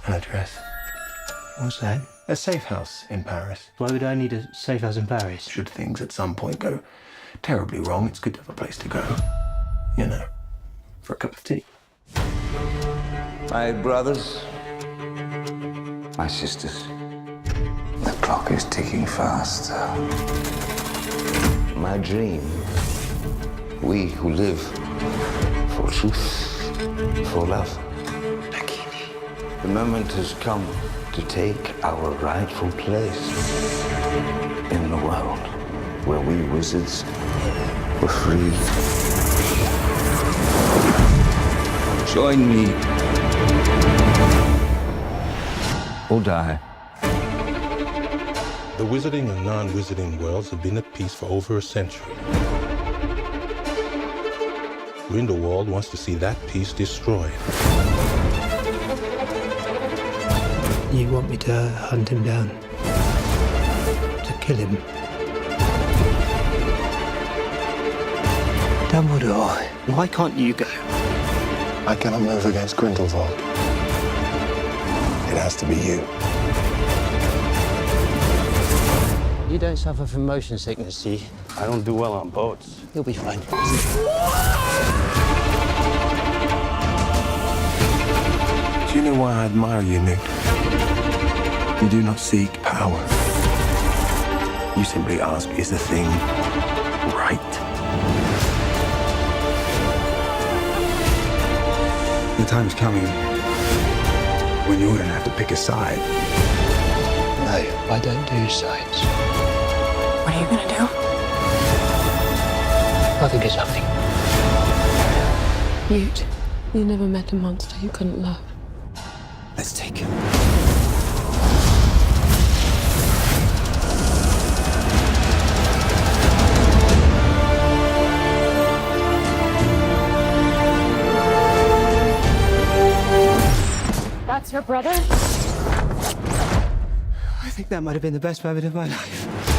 An address. What's that? A safe house in Paris. Why would I need a safe house in Paris? Should things at some point go terribly wrong, it's good to have a place to go. You know, for a cup of tea. My brothers, my sisters, the clock is ticking fast. My dream, we who live for truth, for love. The moment has come to take our rightful place in the world where we wizards were free. Join me or die. The wizarding and non-wizarding worlds have been at peace for over a century. Grindelwald wants to see that peace destroyed. You want me to hunt him down? To kill him? Dumbledore, why can't you go? I cannot move against Grindelwald. It has to be you. You don't suffer from motion sickness, do you? I don't do well on boats. You'll be fine. Do you know why I admire you, Newt? You do not seek power. You simply ask, is the thing right? The time's coming when you're gonna have to pick a side. No, I don't do sides. What are you gonna do? I think it's something. Newt, you never met a monster you couldn't love. Let's take him. That's your brother? I think that might have been the best moment of my life.